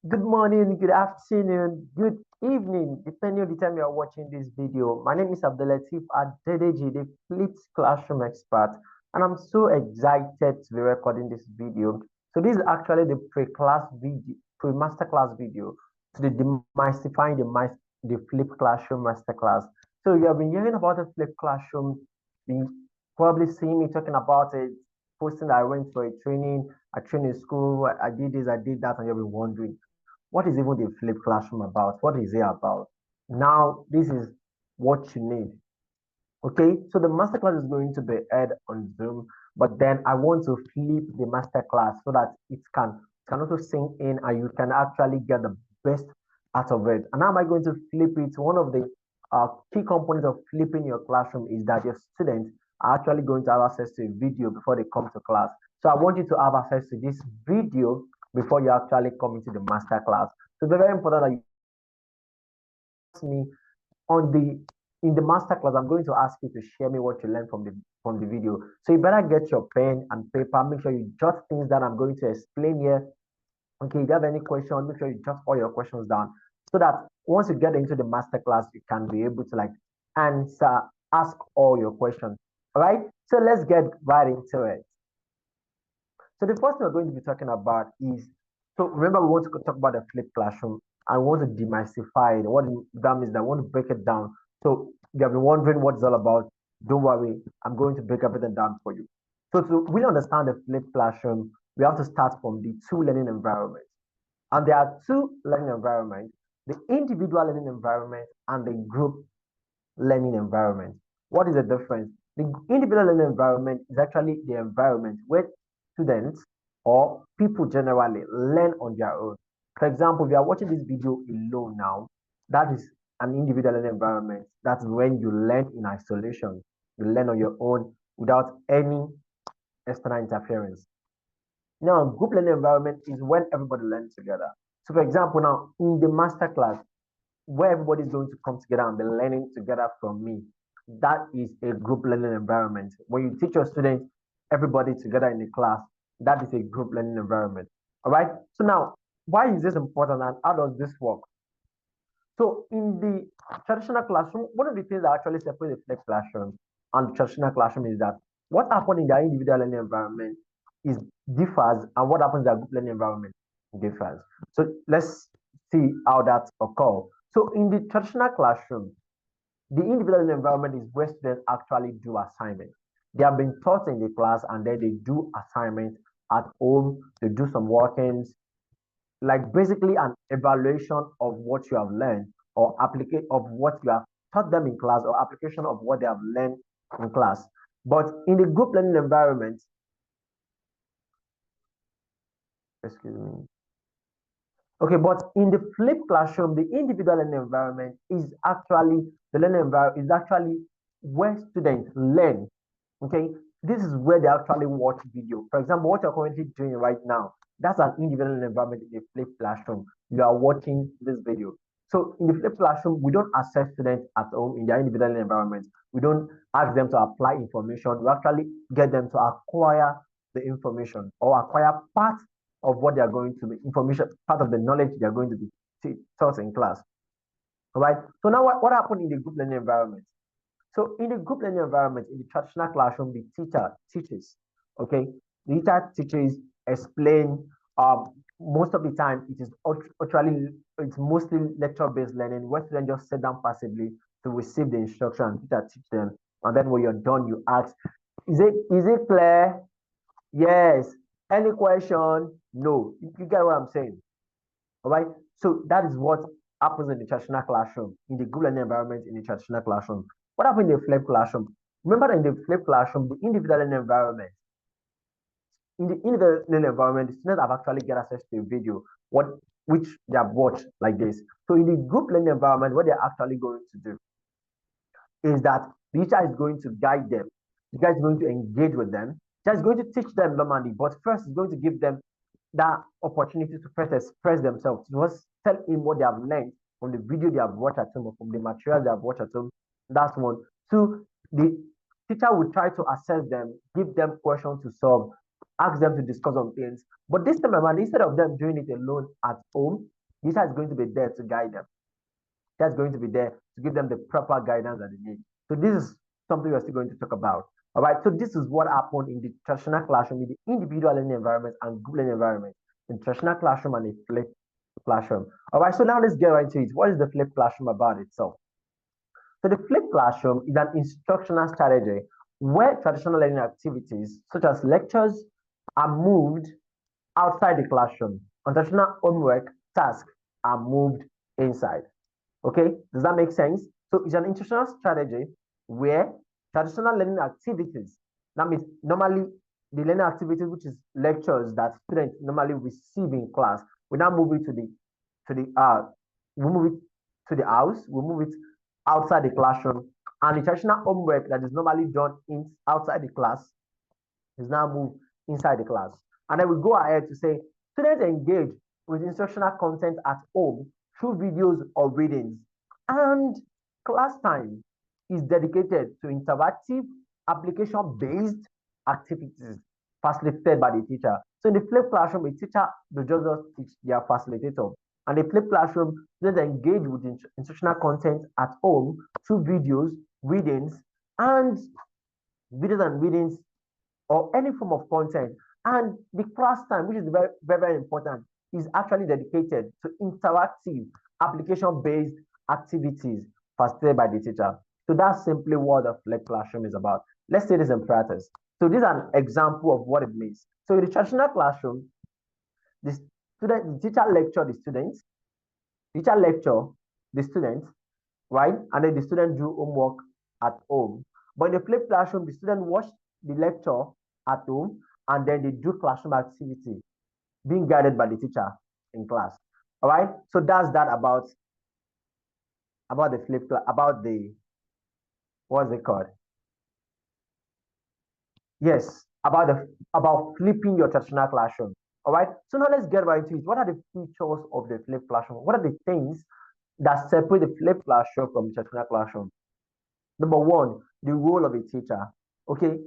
Good morning, good afternoon, good evening, depending on the time you are watching this video. My name is Abdelatif Adedeji, the Flipped Classroom Expert, and I'm so excited to be recording this video. So this is actually the pre-class video, pre-masterclass video to the demystifying the flipped classroom masterclass. So you have been hearing about the flipped classroom, you probably seen me talking about it, posting that I went for a training, I trained in school, I did this, I did that, and you'll be wondering what is even the flipped classroom about? What is it about? Now, this is what you need. Okay, so the masterclass is going to be aired on Zoom, but then I want to flip the masterclass so that it can also sink in and you can actually get the best out of it. And how am I going to flip it? One of the key components of flipping your classroom is that your students are actually going to have access to a video before they come to class. So I want you to have access to this video before you actually come into the masterclass. So it's very important that you ask me on the in the masterclass. I'm going to ask you to share me what you learned from the video. So you better get your pen and paper. Make sure you jot things that I'm going to explain here. Okay, if you have any question, make sure you jot all your questions down so that once you get into the masterclass, you can be able to like ask all your questions. All right, so let's get right into it. So the first thing we're going to be talking about is, so remember we want to talk about the flipped classroom. I want to demystify it. What that means, I want to break it down. So you have been wondering what it's all about. Don't worry, I'm going to break everything down for you. So to really understand the flipped classroom, we have to start from the two learning environments. And there are two learning environments, the individual learning environment and the group learning environment. What is the difference? The individual learning environment is actually the environment where students or people generally learn on their own. For example, if you are watching this video alone now, that is an individual learning environment. That's when you learn in isolation. You learn on your own without any external interference. Now, group learning environment is when everybody learns together. So, for example, now in the master class, where everybody's going to come together and be learning together from me. That is a group learning environment. When you teach your students, everybody together in the class, that is a group learning environment. All right. So now, why is this important and how does this work? So in the traditional classroom, one of the things that actually separates the flipped classroom and the traditional classroom is that what happens in the individual learning environment is differs, and what happens in the group learning environment differs. So let's see how that occurs. So in the traditional classroom, the individual environment is where students actually do assignments. They have been taught in the class and then they do assignments at home, they do some workings, like basically an evaluation of what you have learned or application of what you have taught them in class or application of what they have learned in class. But in the group learning environment, excuse me. Okay, but in the flipped classroom, the individual learning environment is actually the learning environment is actually where students learn. Okay, this is where they actually watch video. For example, what you're currently doing right now, that's an individual learning environment in the flipped classroom. You are watching this video. So in the flipped classroom, we don't assess students at home in their individual learning environment. We don't ask them to apply information. We actually get them to acquire the information or acquire part of what they are going to be information, part of the knowledge they are going to be taught in class. All right. So now what happened in the group learning environment? So in the group learning environment, in the traditional classroom, the teacher teaches. Okay. The teacher teaches, explain. Most of the time, it is actually it's mostly lecture-based learning where students just sit down passively to receive the instruction and teacher teach them. And then when you're done, you ask, is it clear? Yes. Any question? No. You get what I'm saying? All right. So that is what happens in the traditional classroom, in the good learning environment in the traditional classroom. What happened in the flipped classroom? Remember that in the flipped classroom, the individual learning environment, in the individual learning environment, the students have actually get access to a video, which they have watched like this. So in the group learning environment, what they're actually going to do is that the teacher is going to guide them. The teacher is going to engage with them. The teacher is going to teach them normally, but first is going to give them that opportunity to first express themselves, to just tell him what they have learned from the video they have watched at home or from the materials they have watched at home. That's one. Two, the teacher will try to assess them, give them questions to solve, ask them to discuss on things. But this time around, instead of them doing it alone at home, the teacher is going to be there to guide them. That's going to be there to give them the proper guidance that they need. So this is something we're still going to talk about. All right. So this is what happened in the traditional classroom, in the individual learning environment and group learning environment, in traditional classroom and a flipped classroom. All right. So now let's get right into it. What is the flipped classroom about itself? So the flipped classroom is an instructional strategy where traditional learning activities such as lectures are moved outside the classroom and traditional homework tasks are moved inside. Okay, does that make sense? So it's an intentional strategy where traditional learning activities, that means normally the learning activities, which is lectures that students normally receive in class, we now move it to the we move it to the house, we move it outside the classroom, and the traditional homework that is normally done in outside the class is now moved inside the class. And then we go ahead to say students engage with instructional content at home through videos or readings. And class time is dedicated to interactive, application-based activities facilitated by the teacher. So in the flipped classroom, the teacher will just teach their facilitator. And the flipped classroom, students engage with instructional content at home through videos, readings, and readings or any form of content. And the class time, which is very, very, very important, is actually dedicated to interactive, application-based activities facilitated by the teacher. So that's simply what the flipped classroom is about. Let's say this in practice. So this is an example of what it means. So in the traditional classroom, the teacher lecture the students, teacher lecture the students, right? And then the student do homework at home. But in the flipped classroom, the student watch the lecture at home and then they do classroom activity being guided by the teacher in class. All right. So that's that about the flip about the what's it called? Yes, about flipping your traditional classroom. All right. So now let's get right into it. What are the features of the flipped classroom? What are the things that separate the flipped classroom from the traditional classroom? Number one, the role of a teacher. Okay.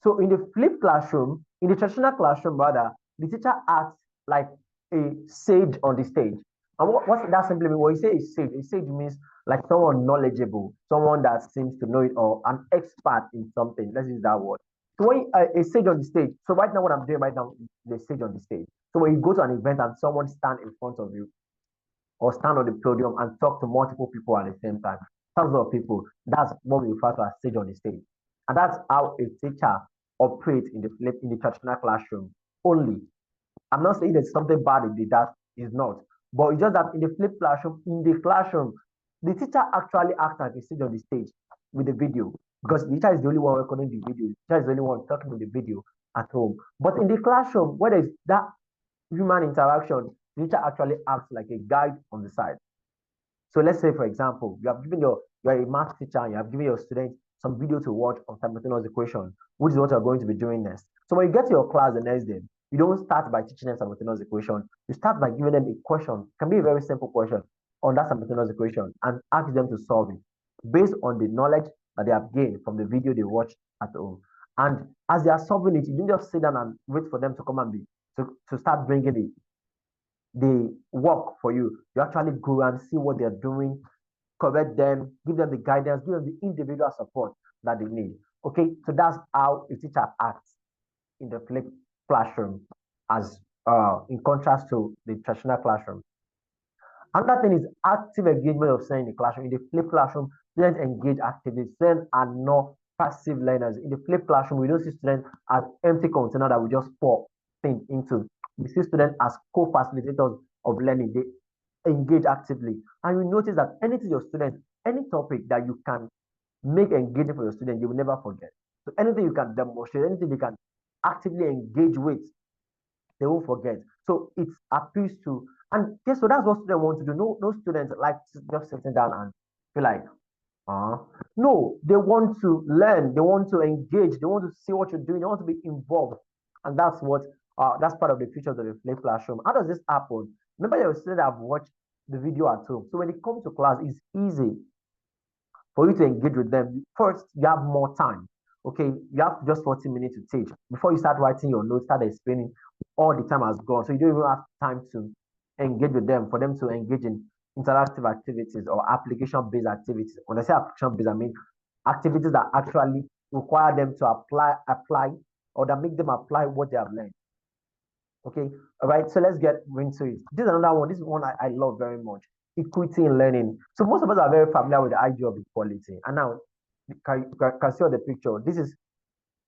So in the flipped classroom, in the traditional classroom, rather, the teacher acts like a sage on the stage. And what that simply mean? When you say a sage means like someone knowledgeable, someone that seems to know it all, an expert in something. Let's use that word. So when a sage on the stage, so right now what I'm doing right now, the sage on the stage. So when you go to an event and someone stand in front of you or stand on the podium and talk to multiple people at the same time, thousands of people, that's what we refer to as sage on the stage. And that's how a teacher operates in the traditional classroom only. I'm not saying there's something bad in that is not, but it's just that in the flipped classroom, the teacher actually acts like a stage on the stage with the video because the teacher is the only one recording the video. The teacher is the only one talking with the video at home. But in the classroom, where there's that human interaction, the teacher actually acts like a guide on the side. So let's say, for example, you're a math teacher and you have given your students some video to watch on simultaneous equation, which is what you're going to be doing next. So when you get to your class the next day, you don't start by teaching them simultaneous equation. You start by giving them a question. It can be a very simple question on that simultaneous equation and ask them to solve it based on the knowledge that they have gained from the video they watched at home. And as they are solving it, you don't just sit down and wait for them to come and to start bringing it the work for you. You actually go and see what they're doing, correct them, give them the guidance, give them the individual support that they need. Okay, so that's how a teacher acts in the flipped classroom as in contrast to the traditional classroom. Another thing is active engagement of students in the classroom. In the flipped classroom, students engage actively. Students are not passive learners. In the flipped classroom, we don't see students as empty container that we just pour things into. We see students as co-facilitators of learning. They engage actively. And you notice that anything your students, any topic that you can make engaging for your students, you will never forget. So anything you can demonstrate, anything you can actively engage with, they won't forget. So it appeals to, and guess what? That's what students want to do. No students like just sitting down and feel like, no, they want to learn, they want to engage, they want to see what you're doing, they want to be involved. And that's part of the features of the flipped classroom. How does this happen? Remember, your students have watched the video at home. So when it comes to class, it's easy for you to engage with them. First, you have more time. Okay, you have just 40 minutes to teach. Before you start writing your notes, start explaining, all the time has gone. So you don't even have time to engage with them, for them to engage in interactive activities or application-based activities. When I say application-based, I mean activities that actually require them to apply, or that make them apply what they have learned. Okay, all right. So let's get into it. This is another one. This is one I love very much. Equity in learning. So most of us are very familiar with the idea of equality. And now, can see on the picture. This is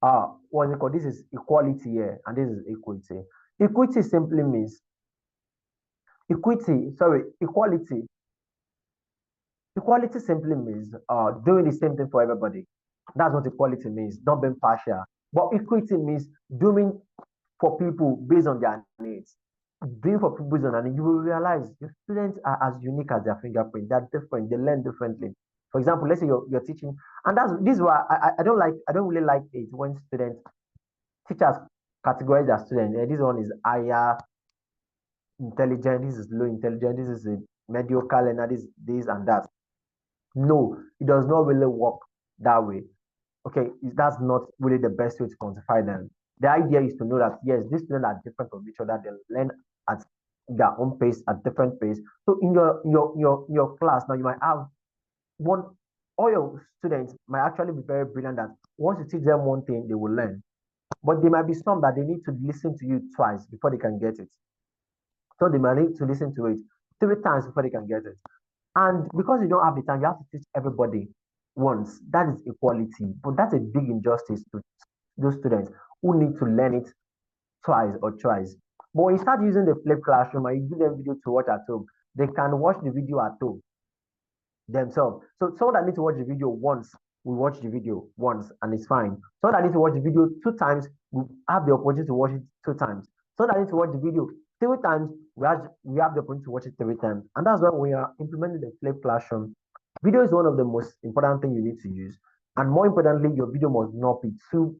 what is it called? This is equality here, and this is equity. Equity simply means equality. Equality simply means doing the same thing for everybody. That's what equality means, not being partial. But equity means doing for people based on their needs. Doing for people based on their needs, you will realize your students are as unique as their fingerprint. They're different. They learn differently. For example, let's say you're teaching, and this is why I don't really like it when teachers categorize their students. This one is higher intelligent, this is low intelligent, this is a mediocre learner, this and that. No, it does not really work that way. Okay, that's not really the best way to quantify them. The idea is to know that yes, these students are different from each other. They learn at their own pace, at different pace. So in your class now, you might have one. All your students might actually be very brilliant. That once you teach them one thing, they will learn. But there might be some that they need to listen to you twice before they can get it. So they might need to listen to it 3 times before they can get it. And because you don't have the time, you have to teach everybody once. That is equality. But that's a big injustice to those students who need to learn it twice or thrice. But when you start using the flip classroom and you give them video to watch at home, they can watch the video at home themselves. So someone that needs to watch the video once will watch the video once and it's fine. Someone that needs to watch the video 2 times will have the opportunity to watch it 2 times. Someone that needs to watch the video 3 times, we have the opportunity to watch it 3 times. And that's why we are implementing the flip classroom. Video is one of the most important things you need to use. And more importantly, your video must not be too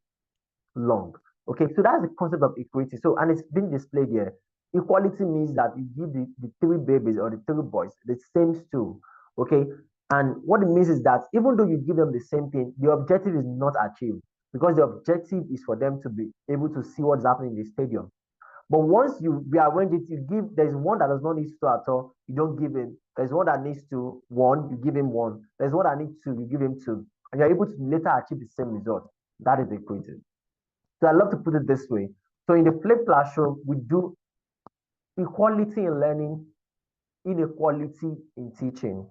long. Okay, so that's the concept of equity. So, and it's been displayed here. Equality means that you give the 3 babies or the 3 boys the same stool. Okay, and what it means is that even though you give them the same thing, the objective is not achieved because the objective is for them to be able to see what's happening in the stadium. But once you rearrange it, you give, there's one that does not need to at all, you don't give him. There's one that needs to one, you give him one. There's one that needs two, you give him two. And you're able to later achieve the same result. That is equity. So I love to put it this way. So in the flipped classroom, we do equality in learning, inequality in teaching.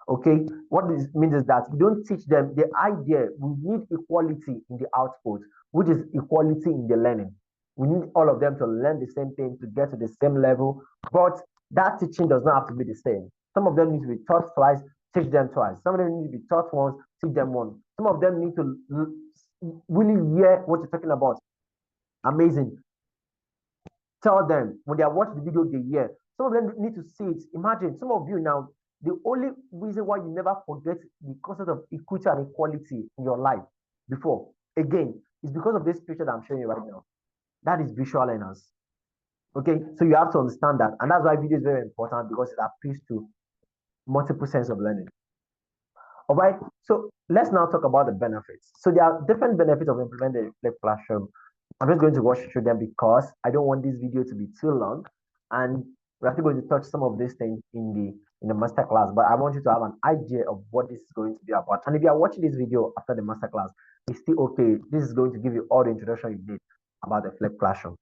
Okay, what this means is that we don't teach them the idea. We need equality in the output, which is equality in the learning. We need all of them to learn the same thing to get to the same level, but that teaching does not have to be the same. Some of them need to be taught twice, teach them twice. Some of them need to be taught once, teach them once. Some of them need to really hear what you're talking about. Amazing. Tell them when they are watching the video, they hear. Some of them need to see it. Imagine some of you now, the only reason why you never forget the concept of equity and equality in your life before, again, is because of this picture that I'm showing you right now. That is visual learners. Okay, so you have to understand that. And that's why video is very important because it appeals to multiple sense of learning. All right, so let's now talk about the benefits. So there are different benefits of implementing the flipped classroom. I'm just going to rush through them because I don't want this video to be too long, and we're actually going to touch some of these things in the master class. But I want you to have an idea of what this is going to be about. And if you are watching this video after the master class, it's still okay. This is going to give you all the introduction you need about the flipped classroom.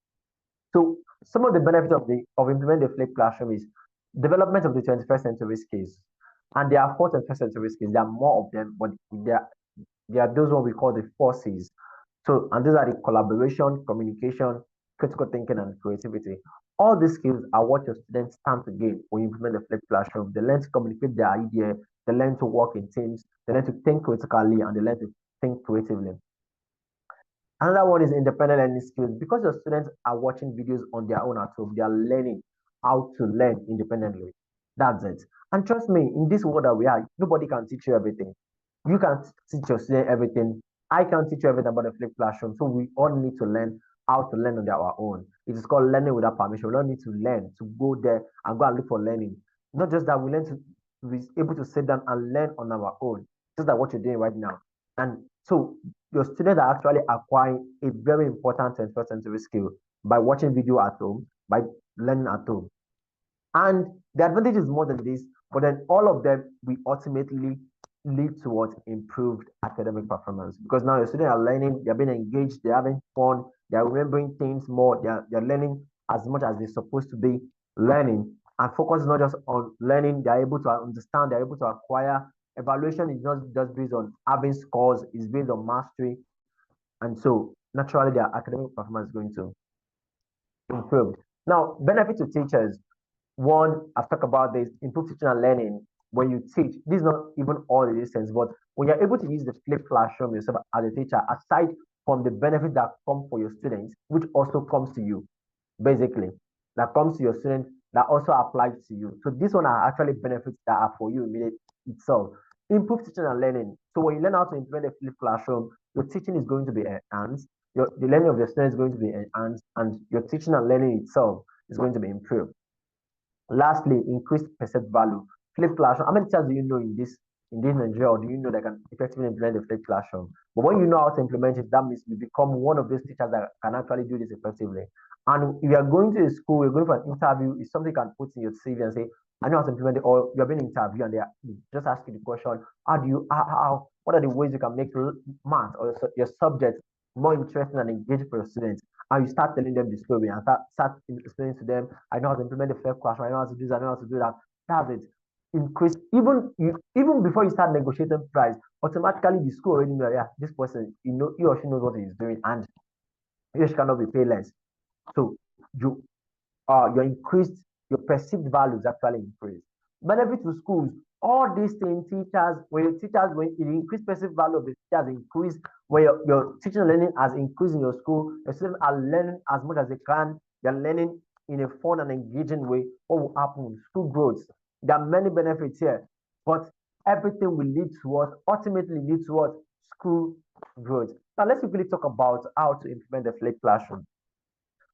So some of the benefits of implementing the flipped classroom is development of the 21st century skills. And there are 4th and 1st century skills. There are more of them, but there are those what we call the forces. So, and these are the collaboration, communication, critical thinking, and creativity. All these skills are what your students stand to gain when you implement the flipped classroom. They learn to communicate their idea, they learn to work in teams, they learn to think critically, and they learn to think creatively. Another one is independent learning skills. Because your students are watching videos on their own at home, they are learning how to learn independently. That's it. And trust me, in this world that we are, nobody can teach you everything. You can't teach your student everything. I can't teach you everything about the flipped classroom. So we all need to learn how to learn on our own. It is called learning without permission. We don't need to learn to go there and go and look for learning. Not just that, we learn to be able to sit down and learn on our own. Just like what you're doing right now. And so your students are actually acquiring a very important 21st century skill by watching video at home, by learning at home. And the advantage is more than this, but then all of them will ultimately lead towards improved academic performance because now your students are learning, they're being engaged, they're having fun, they're remembering things more, they're learning as much as they're supposed to be learning. And focus is not just on learning, they're able to understand, they're able to acquire. Evaluation is not just based on having scores, it's based on mastery. And so naturally their academic performance is going to improve. Now, benefit to teachers. One, I've talked about this, improve teaching and learning. When you teach, this is not even all the distance, but when you're able to use the flipped classroom yourself as a teacher, aside from the benefit that come for your students, which also comes to you, basically, that comes to your students, that also applies to you. So this one are actually benefits that are for you immediate itself. Improve teaching and learning. So when you learn how to implement a flipped classroom, your teaching is going to be enhanced, the learning of your students is going to be enhanced, and your teaching and learning itself is going to be improved. Lastly, increased perceived value. Flipped classroom. How many times do you know in this Nigeria, or do you know that can effectively implement the flipped classroom? But when you know how to implement it, that means you become one of those teachers that can actually do this effectively. And if you are going to a school, you're going for an interview, it's something you can put in your CV and say, I know how to implement it, or you're being interviewed and they just ask you the question, what are the ways you can make math or your subject more interesting and engaging for your students? And you start telling them the story and start explaining to them, I know how to implement the flipped classroom, I know how to do this, I know how to do that. That's it. Increase even before you start negotiating price, automatically the school already know, yeah, this person, he or she knows what he's doing, and he or she cannot be paid less. So you your increased your perceived values actually increase. Benefit to schools. All these things, teachers, when you increase perceived value of the teachers increase, when your teaching and learning has increased in your school, your students are learning as much as they can, they're learning in a fun and engaging way. What will happen? School growth. There are many benefits here, but everything will lead towards ultimately lead towards school growth. Now let's quickly talk about how to implement the flipped classroom.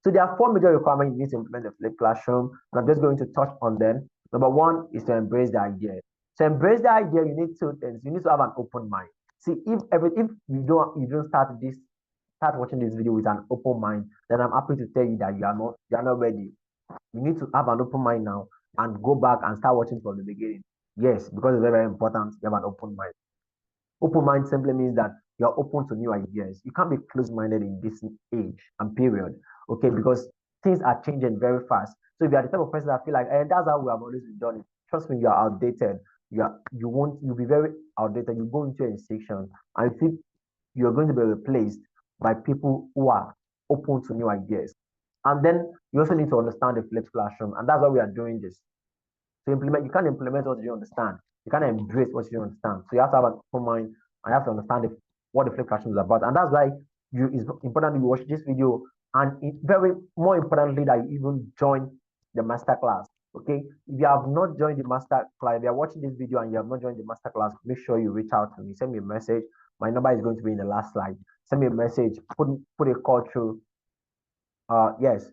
So there are four major requirements you need to implement the flipped classroom, and I'm just going to touch on them. Number one is to embrace the idea. To embrace the idea, you need two things. You need to have an open mind. See, if you don't start watching this video with an open mind, then I'm happy to tell you that you are not ready. You need to have an open mind now and go back and start watching from the beginning. Yes, because it's very, very important. You have an open mind. Open mind simply means that you're open to new ideas. You can't be closed minded in this age and period, okay? Because things are changing very fast. So if you are the type of person that feel like, that's how we have always been done it, trust me, you are outdated. You'll be very outdated. You go into a section and you think you're going to be replaced by people who are open to new ideas. And then you also need to understand the flipped classroom, and that's why we are doing this. To implement, you can't implement what you understand. You can't embrace what you understand. So you have to have an open mind and you have to understand what the flip classroom is about. And that's why it's important that you watch this video, and very more importantly that you even join the master class. Okay. If you have not joined the master class, if you are watching this video and you have not joined the master class, make sure you reach out to me. Send me a message. My number is going to be in the last slide. Send me a message. Put a call through. Yes.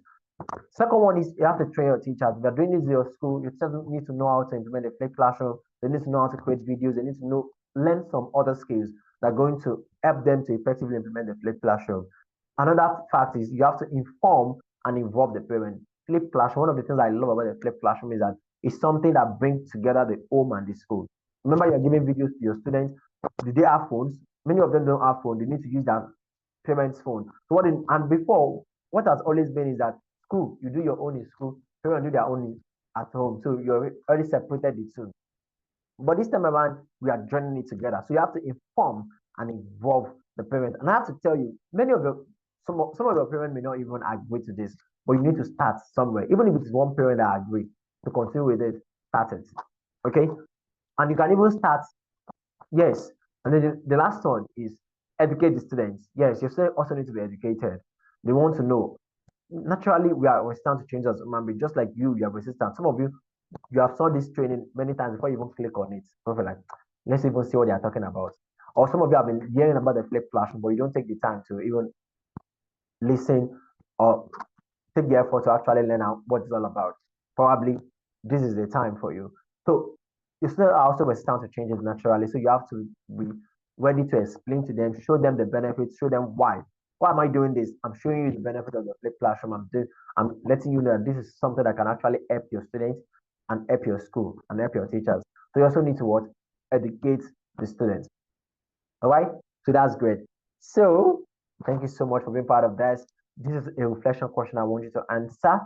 Second one is you have to train your teachers. If you're doing this in your school, you just need to know how to implement a flipped classroom. They need to know how to create videos. They need to learn some other skills that are going to help them to effectively implement the flipped classroom. Another fact is you have to inform and involve the parent. Flipped classroom, one of the things I love about the flipped classroom is that it's something that brings together the home and the school. Remember, you're giving videos to your students. Do they have phones? Many of them don't have phones. They need to use their parents' phone. So and before, what has always been is that school, you do your own in school, parents do their own at home. So you're already separated the two. But this time around, we are joining it together. So you have to inform and involve the parents. And I have to tell you, some of your parents may not even agree to this, but you need to start somewhere. Even if it's one parent that agree to continue with it, start it. Okay? And you can even start, yes. And then the last one is educate the students. Yes, your students also need to be educated. They want to know. Naturally, we are resistant to change as human beings, just like you are resistant. Some of you have saw this training many times before you even click on it. Probably like, let's even see what they are talking about. Or some of you have been hearing about the flip classroom, but you don't take the time to even listen or take the effort to actually learn out what it's all about. Probably this is the time for you. So you still are also resistant to changes naturally. So you have to be ready to explain to them, show them the benefits, show them why. Why am I doing this? I'm showing you the benefit of the flipped classroom. I'm letting you know that this is something that can actually help your students and help your school and help your teachers. So you also need to what? Educate the students. All right. So that's great. So thank you so much for being part of this. This is a reflection question I want you to answer.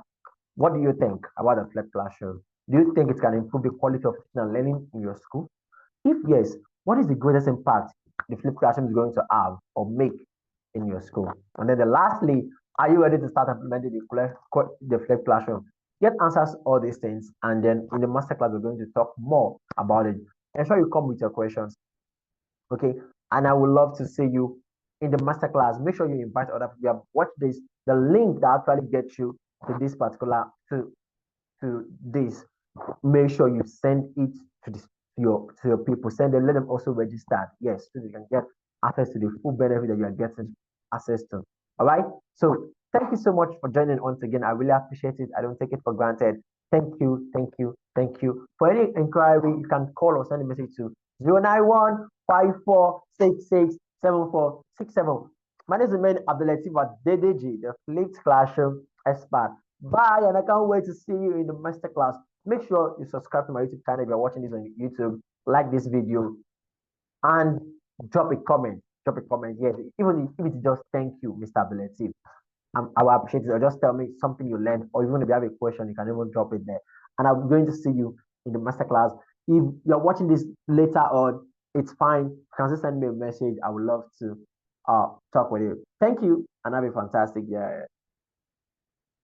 What do you think about the flipped classroom? Do you think it can improve the quality of teaching and learning in your school? If yes, what is the greatest impact the flipped classroom is going to have or make in your school? And then lastly, are you ready to start implementing the flipped classroom? Get answers to all these things, and then in the masterclass, we're going to talk more about it. Ensure you come with your questions, okay? And I would love to see you in the masterclass. Make sure you invite other people. You have watched this. The link that actually gets you to this particular to this, make sure you send it to this to your people. Send them, let them also register. Yes, so they can get access to the full benefit that you are getting access to. All right. So thank you so much for joining once again. I really appreciate it. I don't take it for granted. Thank you, thank you, thank you. For any inquiry, you can call or send a message to 091-5466-7467. My name is Amen Abdulatif at DDG, the Flipped Classroom Expert. Bye, and I can't wait to see you in the masterclass. Make sure you subscribe to my YouTube channel if you're watching this on YouTube, like this video, and drop a comment. Drop a comment. Yes, even if it's just thank you, Mr. Abdulatif. I will appreciate it. Or just tell me something you learned, or even if you have a question, you can even drop it there. And I'm going to see you in the masterclass. If you're watching this later on, it's fine. You can just send me a message. I would love to talk with you. Thank you, and have a fantastic day.